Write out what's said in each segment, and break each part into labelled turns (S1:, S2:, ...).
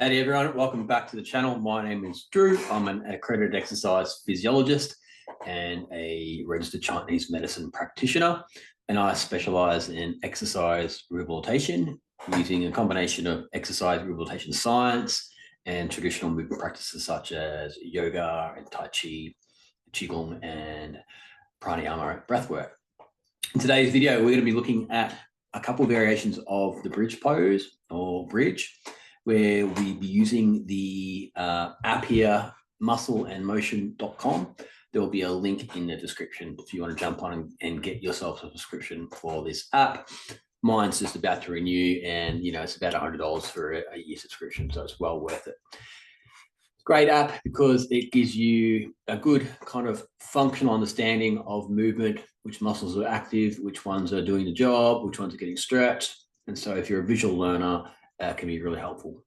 S1: Howdy everyone, welcome back to the channel. My name is Drew. I'm an accredited exercise physiologist and a registered Chinese medicine practitioner, and I specialize in exercise rehabilitation using a combination of exercise rehabilitation science and traditional movement practices such as yoga and tai chi, qigong, and pranayama breathwork. In today's video, we're going to be looking at a couple of variations of the bridge pose or bridge, where we'll be using the app here, muscleandmotion.com. There will be a link in the description if you want to jump on and get yourself a subscription for this app. Mine's just about to renew, and it's about $100 for a year subscription, so it's well worth it. Great app because it gives you a good kind of functional understanding of movement, which muscles are active, which ones are doing the job, which ones are getting stretched. And so if you're a visual learner, can be really helpful.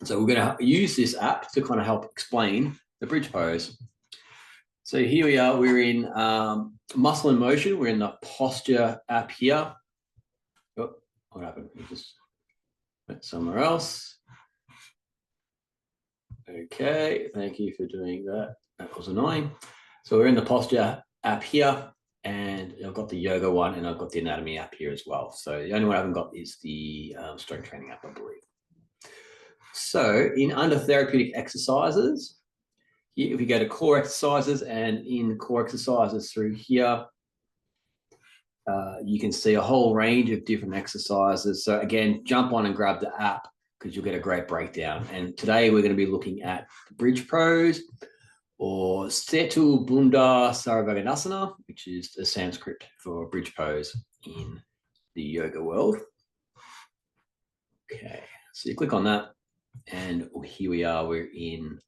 S1: So we're going to use this app to kind of help explain the bridge pose. So here we are, we're in Muscle in Motion. We're in the posture app here. Oh, what happened? We just went somewhere else. Okay, thank you for doing that. That was annoying. So we're in the posture app here, and I've got the yoga one, and I've got the anatomy app here as well. So the only one I haven't got is the strength training app, I believe. So in under therapeutic exercises, if we go to core exercises, and in core exercises through here, you can see a whole range of different exercises. So again, jump on and grab the app because you'll get a great breakdown. And today we're going to be looking at the bridge pose, or Setu Bandha Sarvaganasana, which is the Sanskrit for bridge pose in the yoga world. Okay, so you click on that, and here we are, we're in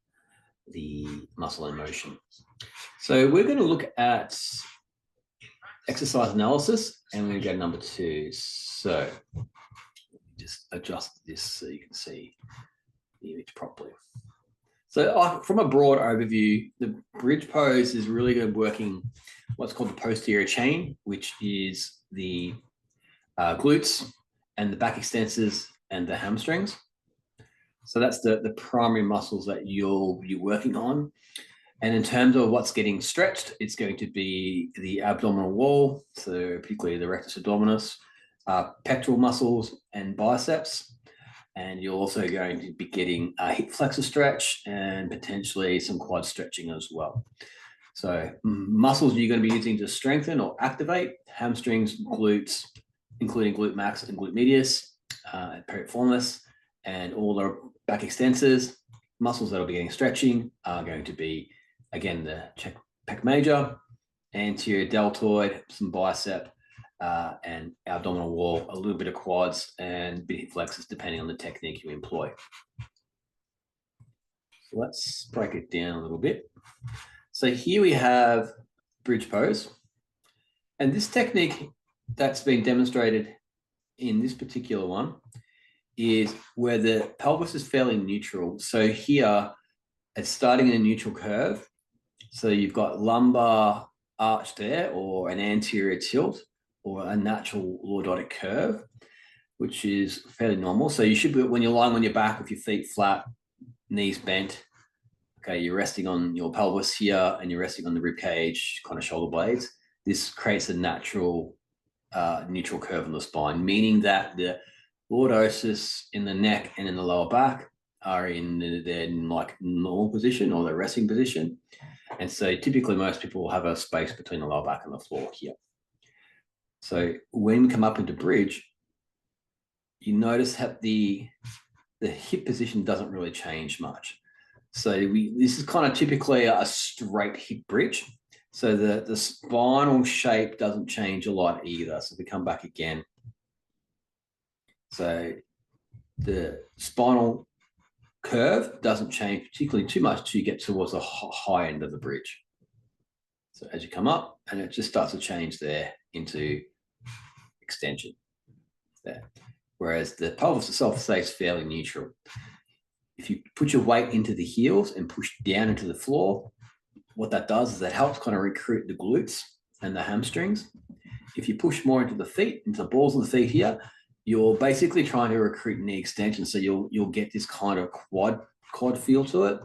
S1: the Muscle in Motion. So we're going to look at exercise analysis, and we're going to go to number 2. So just adjust this so you can see the image properly. So from a broad overview, the bridge pose is really good working what's called the posterior chain, which is the glutes and the back extensors and the hamstrings. So that's the primary muscles that you'll be working on. And in terms of what's getting stretched, it's going to be the abdominal wall, so particularly the rectus abdominis, pectoral muscles and biceps. And you're also going to be getting a hip flexor stretch and potentially some quad stretching as well. So muscles you're going to be using to strengthen or activate: hamstrings, glutes, including glute max and glute medius, piriformis, and all the back extensors. Muscles that will be getting stretching are going to be, again, the pec major, anterior deltoid, some bicep, and abdominal wall, a little bit of quads, and a bit of hip flexors, depending on the technique you employ. So let's break it down a little bit. So here we have bridge pose. And this technique that's been demonstrated in this particular one is where the pelvis is fairly neutral. So here it's starting in a neutral curve. So you've got lumbar arch there, or an anterior tilt, or a natural lordotic curve, which is fairly normal. So you should be, when you're lying on your back with your feet flat, knees bent, okay, you're resting on your pelvis here, and you're resting on the rib cage, kind of shoulder blades. This creates a natural neutral curve on the spine, meaning that the lordosis in the neck and in the lower back are in their like normal position, or their resting position. And so typically most people will have a space between the lower back and the floor here. So when we come up into bridge, you notice that the hip position doesn't really change much. So this is kind of typically a straight hip bridge. So the spinal shape doesn't change a lot either. So if we come back again, so the spinal curve doesn't change particularly too much till you get towards the high end of the bridge. So as you come up, and it just starts to change there into extension there. Whereas the pelvis itself stays fairly neutral. If you put your weight into the heels and push down into the floor, what that does is that helps kind of recruit the glutes and the hamstrings. If you push more into the feet, into the balls of the feet here, you're basically trying to recruit knee extension. So you'll get this kind of quad feel to it.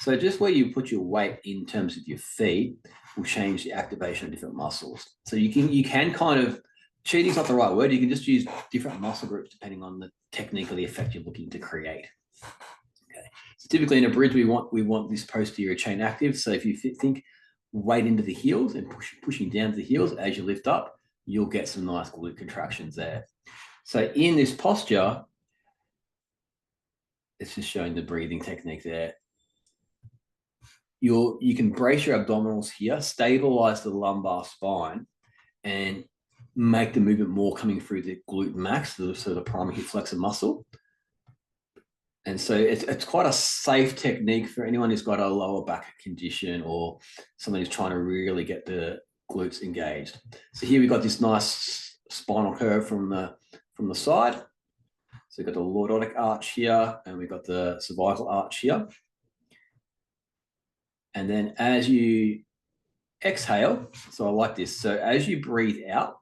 S1: So just where you put your weight in terms of your feet will change the activation of different muscles. So you can kind of, cheating is not the right word. You can just use different muscle groups depending on the technique or the effect you're looking to create. Okay. So typically in a bridge, we want this posterior chain active. So if you think weight into the heels and pushing down to the heels as you lift up, you'll get some nice glute contractions there. So in this posture, it's just showing the breathing technique there. You can brace your abdominals here, stabilize the lumbar spine, and make the movement more coming through the glute max, so the primary hip flexor muscle. And so it's quite a safe technique for anyone who's got a lower back condition or someone who's trying to really get the glutes engaged. So here we've got this nice spinal curve from the side. So we've got the lordotic arch here, and we've got the cervical arch here. And then as you exhale, so I like this. So as you breathe out,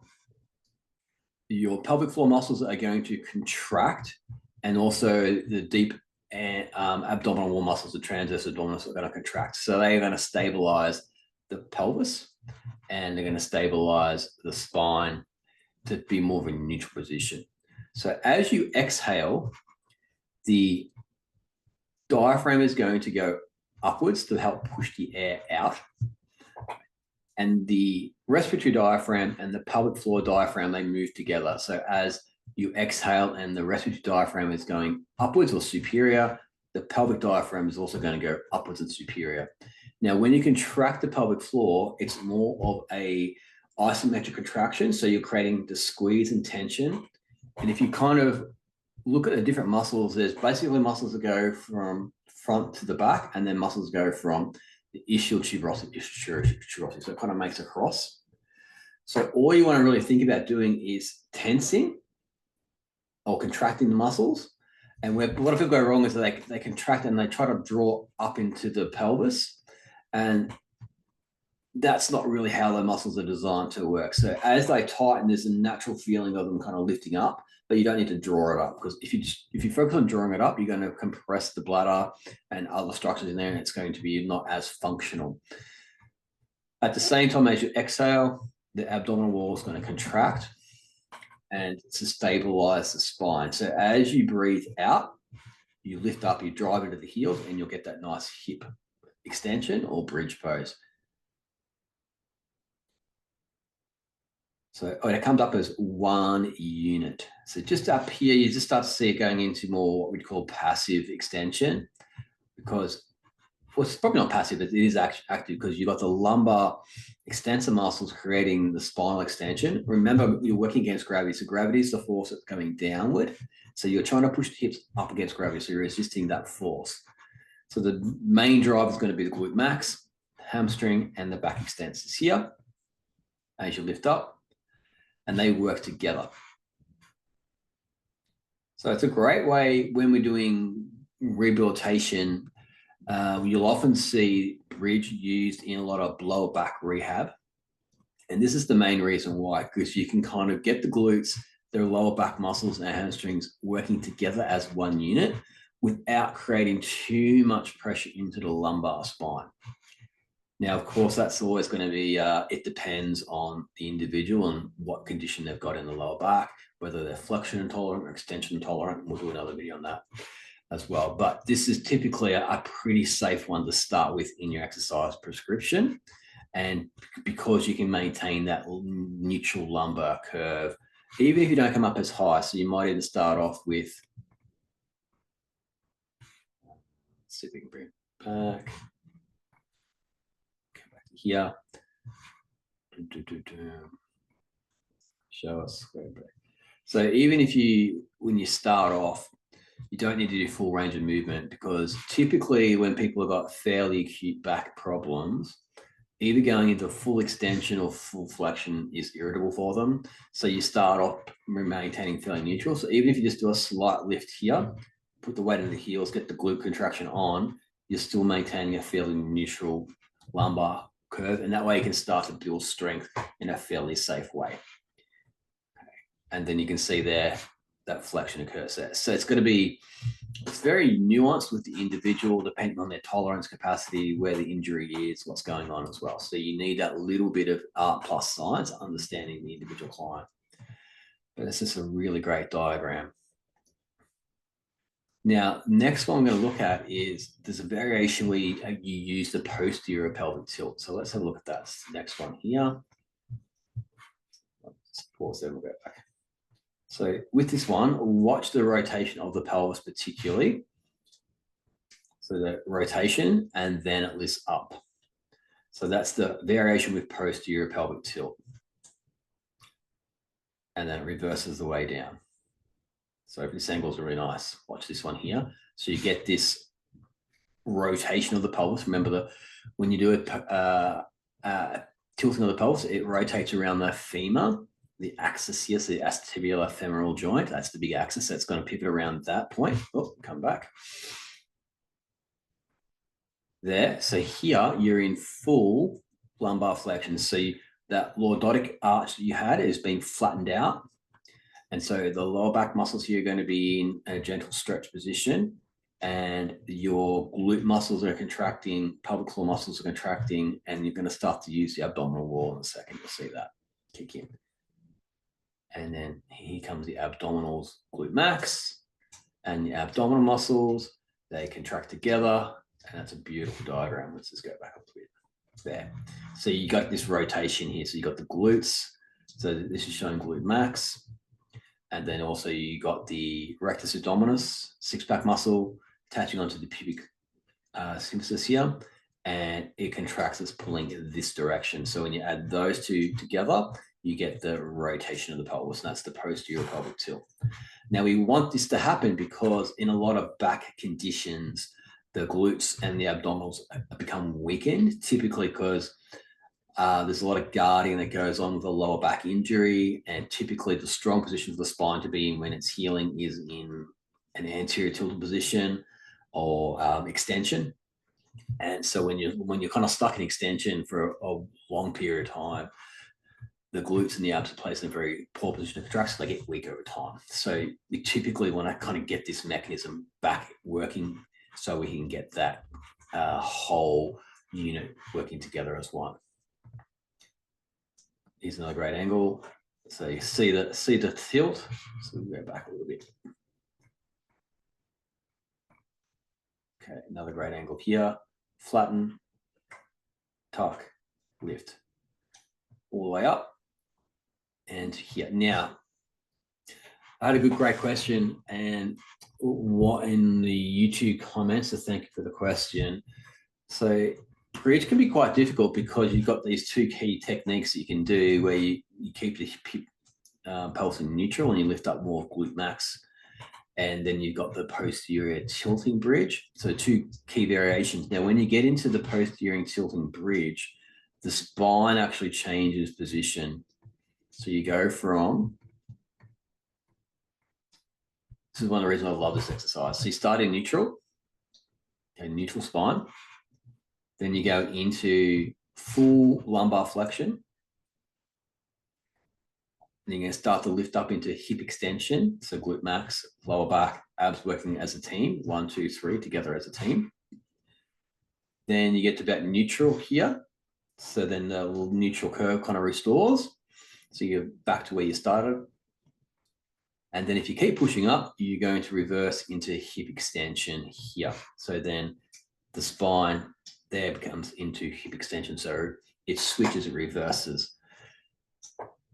S1: your pelvic floor muscles are going to contract, and also the deep and abdominal wall muscles, the transverse abdominis, are going to contract. So they're going to stabilize the pelvis, and they're going to stabilize the spine to be more of a neutral position. So as you exhale, the diaphragm is going to go upwards to help push the air out. And the respiratory diaphragm and the pelvic floor diaphragm, they move together. So as you exhale and the respiratory diaphragm is going upwards or superior, the pelvic diaphragm is also going to go upwards and superior. Now, when you contract the pelvic floor, it's more of a isometric contraction. So you're creating the squeeze and tension. And if you kind of look at the different muscles, there's basically muscles that go from front to the back, and then muscles go from the ischial tuberosity, so it kind of makes a cross. So all you want to really think about doing is tensing or contracting the muscles. And what a people go wrong is that they contract and they try to draw up into the pelvis, and that's not really how the muscles are designed to work. So as they tighten, there's a natural feeling of them kind of lifting up, but you don't need to draw it up, because if you focus on drawing it up, you're going to compress the bladder and other structures in there, and it's going to be not as functional. At the same time, as you exhale, the abdominal wall is going to contract and to stabilize the spine. So as you breathe out, you lift up, you drive into the heels, and you'll get that nice hip extension or bridge pose. So it comes up as one unit. So just up here, you just start to see it going into more what we'd call passive extension, because, well, it's probably not passive, but it is active, because you've got the lumbar extensor muscles creating the spinal extension. Remember, you're working against gravity. So gravity is the force that's coming downward. So you're trying to push the hips up against gravity. So you're resisting that force. So the main drive is going to be the glute max, hamstring, and the back extensors here as you lift up, and they work together. So it's a great way when we're doing rehabilitation. You'll often see bridge used in a lot of lower back rehab. And this is the main reason why, because you can kind of get the glutes, their lower back muscles and hamstrings working together as one unit without creating too much pressure into the lumbar spine. Now, of course, that's always going to be, it depends on the individual and what condition they've got in the lower back, whether they're flexion intolerant or extension intolerant. We'll do another video on that as well. But this is typically a pretty safe one to start with in your exercise prescription. And because you can maintain that neutral lumbar curve, even if you don't come up as high. So you might even start off with, let's see if we can bring it back. Here, show us square break. So even if when you start off, you don't need to do full range of movement, because typically when people have got fairly acute back problems, either going into full extension or full flexion is irritable for them. So you start off maintaining fairly neutral. So even if you just do a slight lift here, put the weight of the heels, get the glute contraction on, you're still maintaining a fairly neutral lumbar curve, and that way you can start to build strength in a fairly safe way. Okay. And then you can see there, that flexion occurs there. So it's going to be, it's very nuanced with the individual, depending on their tolerance capacity, where the injury is, what's going on as well. So you need that little bit of art plus science, understanding the individual client. But it's just a really great diagram. Now, next one I'm going to look at is there's a variation where you use the posterior pelvic tilt. So let's have a look at that. Next one here. Let's pause there, we'll go back. So with this one, watch the rotation of the pelvis particularly. So the rotation, and then it lifts up. So that's the variation with posterior pelvic tilt. And then it reverses the way down. So this angle is really nice. Watch this one here. So you get this rotation of the pelvis. Remember when you do a tilting of the pelvis, it rotates around the femur, the axis here, so the acetibular femoral joint. That's the big axis that's going to pivot around that point. Oh, come back. There. So here you're in full lumbar flexion. So that lordotic arch that you had is being flattened out. And so the lower back muscles here are going to be in a gentle stretch position, and your glute muscles are contracting, pelvic floor muscles are contracting, and you're going to start to use the abdominal wall in a second. You'll see that kick in. And then here comes the abdominals, glute max, and the abdominal muscles, they contract together, and that's a beautiful diagram. Let's just go back up a bit. There. So you got this rotation here. So you got the glutes. So this is showing glute max. And then also you got the rectus abdominis, six-pack muscle, attaching onto the pubic symphysis here, and it contracts, it's pulling in this direction. So when you add those two together, you get the rotation of the pelvis, and that's the posterior pelvic tilt. Now we want this to happen because in a lot of back conditions, the glutes and the abdominals become weakened, typically because there's a lot of guarding that goes on with a lower back injury, and typically the strong position for the spine to be in when it's healing is in an anterior tilted position or extension. And so when you're kind of stuck in extension for a long period of time, the glutes and the abs are placed in a very poor position to contract, so they get weak over time. So we typically want to kind of get this mechanism back working so we can get that whole unit working together as one. Here's another great angle. So you see the tilt. So we'll go back a little bit. Okay, another great angle here. Flatten, tuck, lift. All the way up. And here. Now, I had a great question, and what in the YouTube comments, so thank you for the question. So bridge can be quite difficult because you've got these two key techniques that you can do where you keep the pelvis in neutral and you lift up more glute max, and then you've got the posterior tilting bridge. So two key variations. Now, when you get into the posterior tilting bridge, the spine actually changes position. So you go from, this is one of the reasons I love this exercise. So you start in neutral, okay, neutral spine. Then you go into full lumbar flexion. And you're going to start to lift up into hip extension. So glute max, lower back, abs working as a team. 1, 2, 3 together as a team. Then you get to about neutral here. So then the little neutral curve kind of restores. So you're back to where you started. And then if you keep pushing up, you're going to reverse into hip extension here. So then the spine there becomes into hip extension. So it switches, it reverses.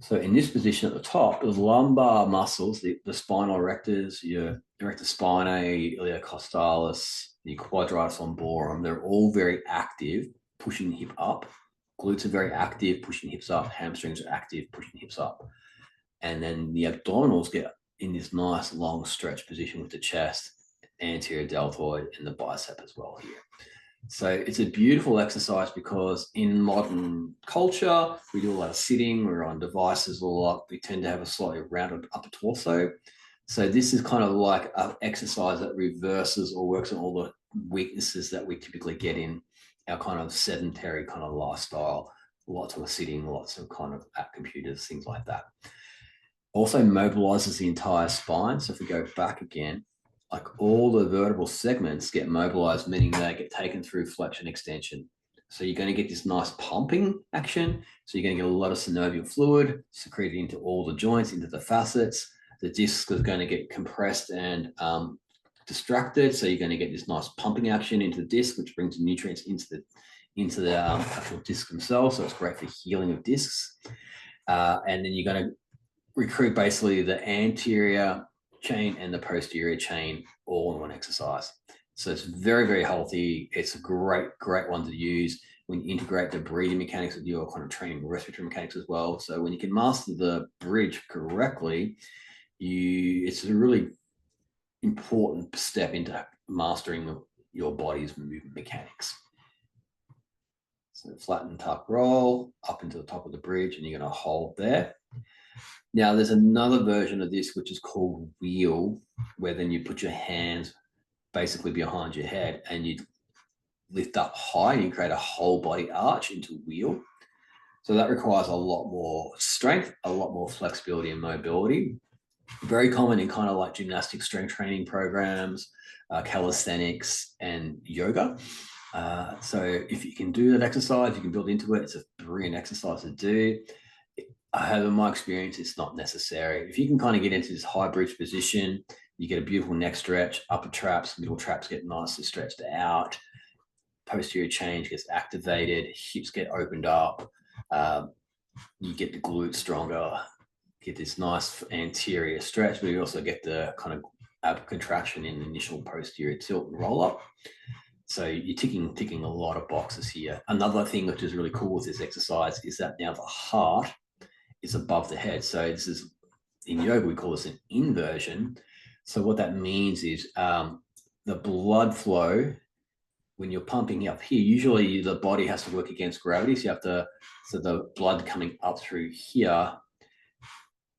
S1: So in this position at the top, the lumbar muscles, the spinal erectors, your erector spinae, iliocostalis, the quadratus lumborum, they're all very active, pushing the hip up. Glutes are very active, pushing hips up. Hamstrings are active, pushing hips up. And then the abdominals get in this nice long stretch position with the chest, anterior deltoid, and the bicep as well here. So it's a beautiful exercise because in modern culture, we do a lot of sitting, we're on devices a lot, we tend to have a slightly rounded upper torso. So this is kind of like an exercise that reverses or works on all the weaknesses that we typically get in our kind of sedentary kind of lifestyle, lots of sitting, lots of kind of at computers, things like that. Also mobilizes the entire spine. So if we go back again, like all the vertebral segments get mobilized, meaning they get taken through flexion extension. So you're going to get this nice pumping action. So you're going to get a lot of synovial fluid secreted into all the joints, into the facets. The discs are going to get compressed and distracted. So you're going to get this nice pumping action into the disc, which brings nutrients into the actual disc themselves. So it's great for healing of discs. And then you're going to recruit basically the anterior chain and the posterior chain all in one exercise. So it's very, very healthy. It's a great one to use when you integrate the breathing mechanics with your kind of training respiratory mechanics as well. So when you can master the bridge correctly, it's a really important step into mastering your body's movement mechanics. So flatten, tuck, roll up into the top of the bridge, and you're going to hold there. Now, there's another version of this, which is called wheel, where then you put your hands basically behind your head and you lift up high and you create a whole body arch into wheel. So that requires a lot more strength, a lot more flexibility and mobility. Very common in kind of like gymnastic strength training programs, calisthenics, and yoga. So if you can do that exercise, you can build into it. It's a brilliant exercise to do. However, in my experience, it's not necessary. If you can kind of get into this high bridge position, you get a beautiful neck stretch, upper traps, middle traps get nicely stretched out, posterior chain gets activated, hips get opened up, you get the glutes stronger, get this nice anterior stretch, but you also get the kind of ab contraction in the initial posterior tilt and roll up. So you're ticking a lot of boxes here. Another thing which is really cool with this exercise is that now the heart is above the head. So this is, in yoga, we call this an inversion. So what that means is the blood flow, when you're pumping up here, usually the body has to work against gravity. So you have to, so the blood coming up through here,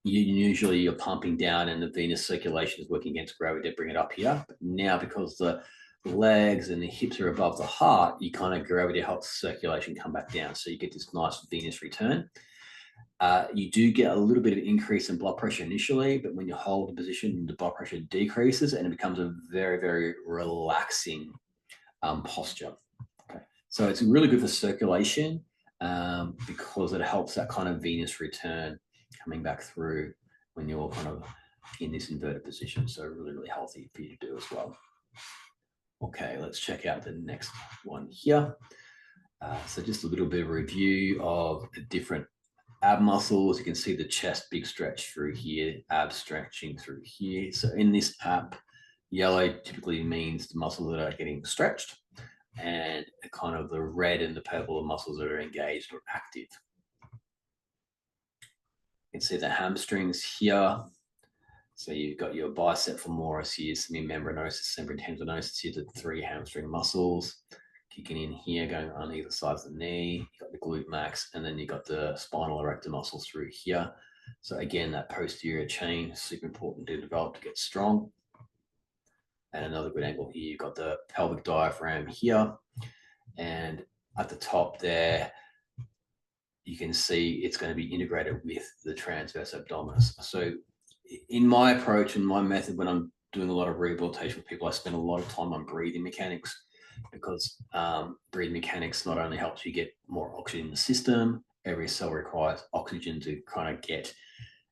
S1: usually you're pumping down and the venous circulation is working against gravity to bring it up here. But now because the legs and the hips are above the heart, you kind of gravity helps circulation come back down. So you get this nice venous return. You do get a little bit of increase in blood pressure initially, but when you hold the position, the blood pressure decreases and it becomes a very, very relaxing posture. Okay. So it's really good for circulation because it helps that kind of venous return coming back through when you're kind of in this inverted position. So really, really healthy for you to do as well. Okay, let's check out the next one here. So just a little bit of review of the different ab muscles. You can see the chest big stretch through here, ab stretching through here. So in this ab, yellow typically means the muscles that are getting stretched, and kind of the red and the purple are muscles that are engaged or active. You can see the hamstrings here. So you've got your bicep femoris here, semimembranosus, sembrotendinosus here, the 3 hamstring muscles kicking in here, going on either side of the knee. You've got the glute max, and then you've got the spinal erector muscles through here. So again, that posterior chain is super important to develop to get strong. And another good angle here, you've got the pelvic diaphragm here. And at the top there, you can see it's going to be integrated with the transverse abdominis. So in my approach and my method, when I'm doing a lot of rehabilitation with people, I spend a lot of time on breathing mechanics, because breathing mechanics not only helps you get more oxygen in the system, every cell requires oxygen to kind of get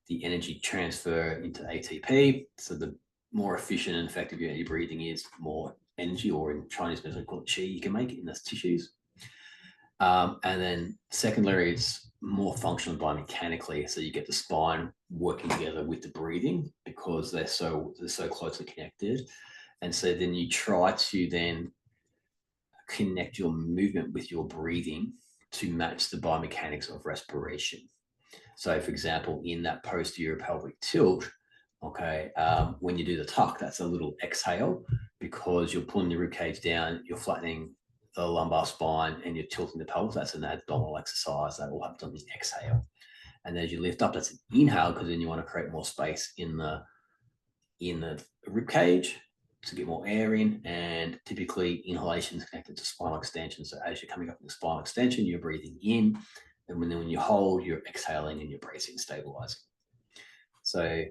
S1: the energy transfer into ATP. So the more efficient and effective your breathing is, the more energy, or in Chinese medicine, called qi, you can make it in the tissues. And then secondary, it's more functional biomechanically. So you get the spine working together with the breathing because they're so closely connected. And so then you try to then connect your movement with your breathing to match the biomechanics of respiration. So for example, in that posterior pelvic tilt, okay, when you do the tuck, that's a little exhale because you're pulling the rib cage down, you're flattening the lumbar spine, and you're tilting the pelvis. That's an abdominal exercise that all happens on the exhale. And as you lift up, that's an inhale, because then you want to create more space in the rib cage to get more air in. And typically inhalation is connected to spinal extension. So as you're coming up in the spinal extension, you're breathing in, and when you hold, you're exhaling and you're bracing, stabilizing. So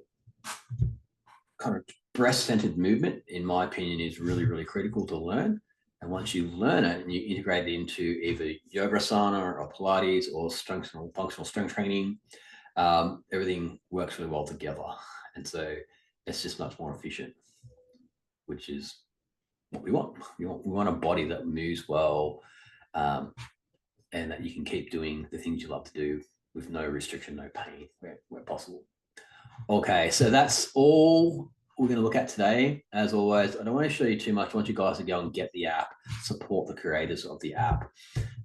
S1: kind of breast-centered movement, in my opinion, is really, really critical to learn. And once you learn it and you integrate it into either yoga asana or Pilates or functional strength training, everything works really well together. And so it's just much more efficient, which is what we want. We want a body that moves well, and that you can keep doing the things you love to do with no restriction, no pain where possible. Okay, so that's all we're going to look at today. As always, I don't want to show you too much. I want you guys to go and get the app, support the creators of the app.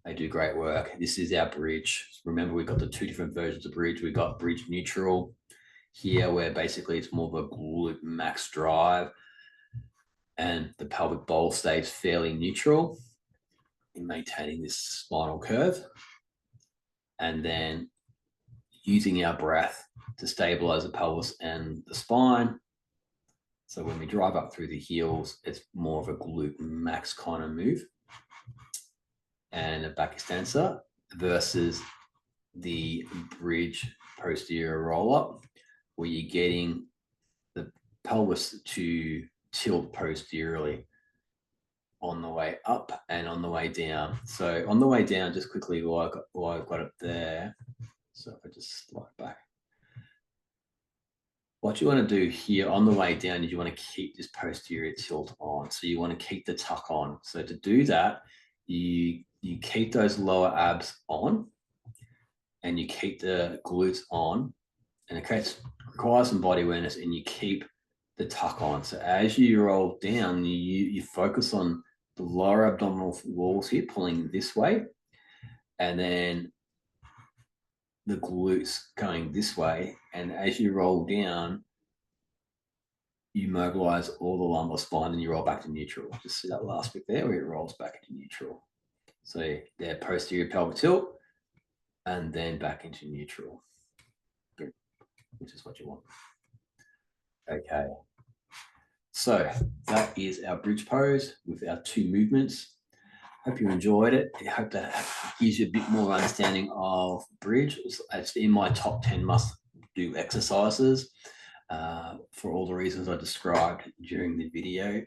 S1: They do great work. This is our bridge. Remember, we've got the two different versions of bridge. We've got bridge neutral here, where basically it's more of a glute max drive, and the pelvic bowl stays fairly neutral in maintaining this spinal curve. And then using our breath to stabilize the pelvis and the spine. So when we drive up through the heels, it's more of a glute max kind of move and a back extensor, versus the bridge posterior roll up, where you're getting the pelvis to tilt posteriorly on the way up and on the way down. So on the way down, just quickly while I've got it there. So if I just slide back. What you want to do here on the way down is you want to keep this posterior tilt on. So you want to keep the tuck on. So to do that, you keep those lower abs on and you keep the glutes on, and it requires some body awareness, and you keep the tuck on. So as you roll down, you focus on the lower abdominal walls here, pulling this way, and then the glutes going this way. And as you roll down, you mobilize all the lumbar spine and you roll back to neutral. Just see that last bit there where it rolls back into neutral. So they're posterior pelvic tilt and then back into neutral, which is what you want. Okay. So that is our bridge pose with our two movements. Hope you enjoyed it. I hope that gives you a bit more understanding of bridge. It's in my top 10 must-do exercises for all the reasons I described during the video.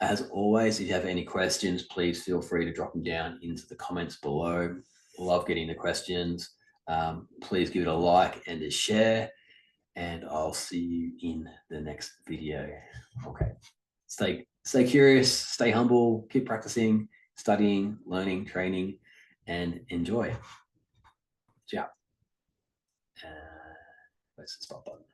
S1: As always, if you have any questions, please feel free to drop them down into the comments below. Love getting the questions. Please give it a like and a share, and I'll see you in the next video. Okay. Stay curious, stay humble, keep practicing, studying, learning, training, and enjoy. Ciao. Where's the stop button?